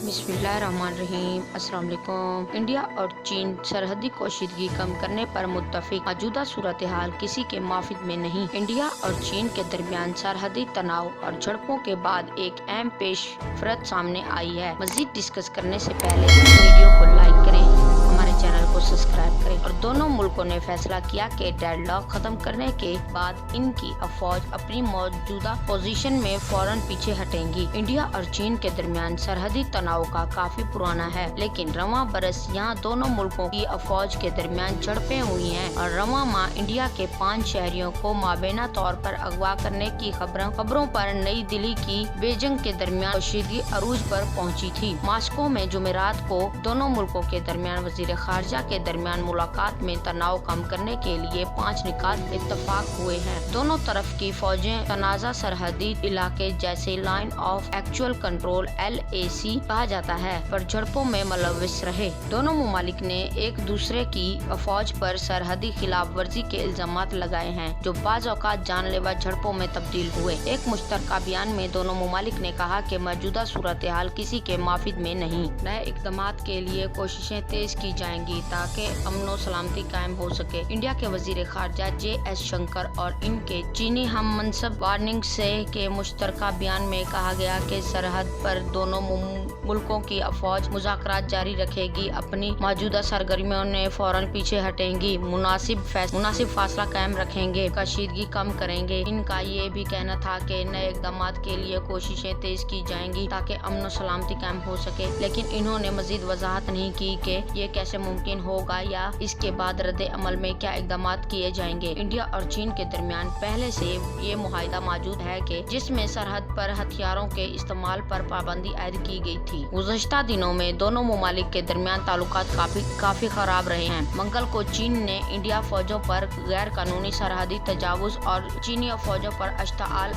बिस्मिल्लाहिर्रहमानिर्रहीम। अस्सलाम वालेकुम। इंडिया और चीन सरहदी कशीदगी कम करने पर मुत्तफिक। मौजूदा सूरत हाल किसी के माफिद में नहीं। इंडिया और चीन के दरमियान सरहदी तनाव और झड़पों के बाद एक अहम पेशरफ्त सामने आई है। मजीद डिस्कस करने से पहले इस वीडियो को लाइक करें, हमारे चैनल को सब्सक्राइब करें। और दोनों मुल्कों ने फैसला किया कि डेडलॉक खत्म करने के बाद इनकी अफवाज अपनी मौजूदा पोजीशन में फौरन पीछे हटेंगी। इंडिया और चीन के दरमियान सरहदी तनाव का काफी पुराना है, लेकिन रवां बरस यहाँ दोनों मुल्कों की अफवाज के दरमियान झड़पें हुई हैं और रवां माह इंडिया के 5 शहरियों को माबैना तौर पर अगवा करने की खबरों पर नई दिल्ली की बीजिंग के दरमियान कशीदगी अरूज पर पहुंची थी। मॉस्को में जुमेरात को दोनों मुल्कों के दरमियान वजीर खारजा के दरमियान मुलाकात में तनाव कम करने के लिए 5 निकात इत्तफाक हुए हैं। दोनों तरफ की फौजें तनाज़ा सरहदी इलाके जैसे line of actual control LAC कहा जाता है पर झड़पों में मुलव्विस रहे। दोनों ममालिक ने एक दूसरे की अफवाज पर सरहदी खिलाफ वर्जी के इल्जामात लगाए हैं, जो बाज़ औक़ात जानलेवा झड़पों में तब्दील हुए। एक मुश्तरका बयान में दोनों ममालिक ने कहा कि मौजूदा सूरत हाल किसी के माफिद में नहीं। नए इक़दामात के लिए कोशिशें तेज की जाएंगी ताकि अमन और सलामती कायम हो सके। इंडिया के वजीर खारजा JS शंकर और इनके चीनी हम मनसब वार्निंग से के मुश्तरका बयान में कहा गया कि सरहद पर दोनों मुल्कों की अफवाज मुज़ाकरात जारी रखेगी, अपनी मौजूदा सरगर्मियों ने फौरन पीछे हटेंगी, मुनासिब फासला कायम रखेंगे, कशीदगी कम करेंगे। इनका ये भी कहना था कि नए इक़दामात के लिए कोशिशें तेज की जाएंगी ताकि अमन और सलामती कायम हो सके, लेकिन इन्होंने मजीद वजाहत नहीं की कि ये कैसे मुमकिन होगा या इसके बाद रद्द अमल में क्या इक़दामात किए जाएंगे। इंडिया और चीन के दरमियान पहले से ये मुआहिदा मौजूद है कि जिसमें सरहद पर हथियारों के इस्तेमाल पर पाबंदी आयद की गई थी। गुज़श्ता दिनों में दोनों ममालिक के दरमियान ताल्लुकात काफी खराब रहे हैं। मंगल को चीन ने इंडिया फौजों पर गैर कानूनी सरहदी तजावुज और चीनी फौजों पर अश्ताल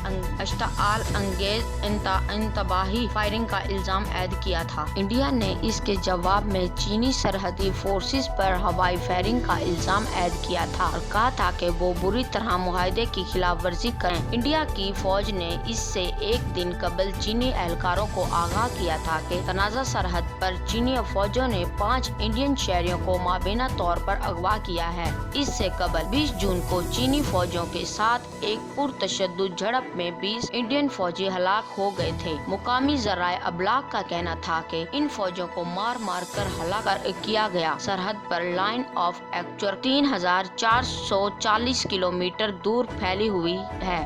अंगेज इंतबाही फायरिंग का इल्जाम आयद किया था। इंडिया ने इसके जवाब में चीनी सरहदी फोर्सेस पर हवाई फायरिंग का इल्जाम आयद किया था और कहा था कि वो बुरी तरह मुआहिदे की खिलाफ वर्जी करें। इंडिया की फौज ने इससे एक दिन कबल चीनी एहलकारों को आगाह किया था कि तनाज़ा सरहद पर चीनी फौजों ने 5 इंडियन शहरियों को माबैना तौर पर अगवा किया है। इससे कबल 20 जून को चीनी फौजों के साथ एक पुरतशद्दुद झड़प में 20 इंडियन फौजी हलाक हो गए थे। मुकामी ज़राए अबलाग का कहना था कि इन फौजों को मार कर हलाक किया गया। सरहद पर लाइन ऑफ एक्चुअल 3440 किलोमीटर दूर फैली हुई है।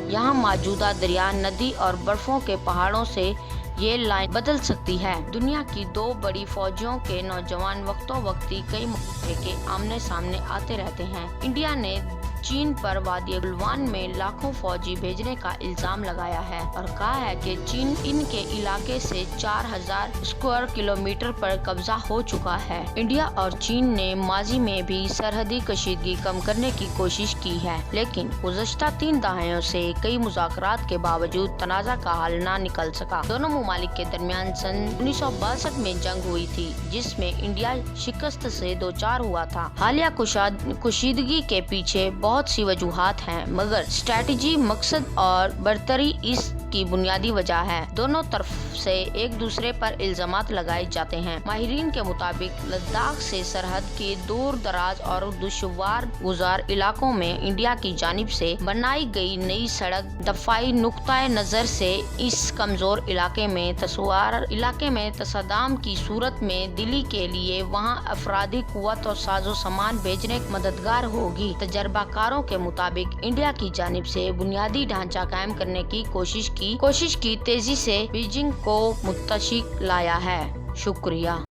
यहाँ मौजूदा दरिया, नदी और बर्फों के पहाड़ों से ये लाइन बदल सकती है। दुनिया की 2 बड़ी फौजियों के नौजवान वक्तों वक्ती कई मौके के आमने सामने आते रहते हैं। इंडिया ने चीन पर वादी गुलवान में लाखों फौजी भेजने का इल्जाम लगाया है और कहा है कि चीन इनके इलाके से 4000 स्क्वायर किलोमीटर पर कब्जा हो चुका है। इंडिया और चीन ने माजी में भी सरहदी कशीदगी कम करने की कोशिश की है, लेकिन गुज़श्ता 3 दहाइयों से कई मुज़ाकरात के बावजूद तनाज़ा का हल न निकल सका। दोनों ममालिक के दरमियान सन 1962 में जंग हुई थी, जिसमें इंडिया शिकस्त से दोचार हुआ था। हालिया कशीदगी के पीछे बहुत सी वजूहात हैं, मगर स्ट्रेटजी, मकसद और बरतरी इसकी बुनियादी वजह है। दोनों तरफ से एक दूसरे पर इल्जामात लगाए जाते हैं। माहिरीन के मुताबिक लद्दाख से सरहद के दूर दराज और दुश्वार गुजार इलाकों में इंडिया की जानिब से बनाई गई नई सड़क दफाई नुक्ताए नजर से इस कमजोर इलाके में तसादाम की सूरत में दिल्ली के लिए वहाँ अफरादी कुव्वत और साजो सामान भेजने मददगार होगी। तजर्बाकारों के मुताबिक इंडिया की जानिब से बुनियादी ढांचा कायम करने की कोशिश की तेजी से बीजिंग को मुत्तशिक लाया है। शुक्रिया।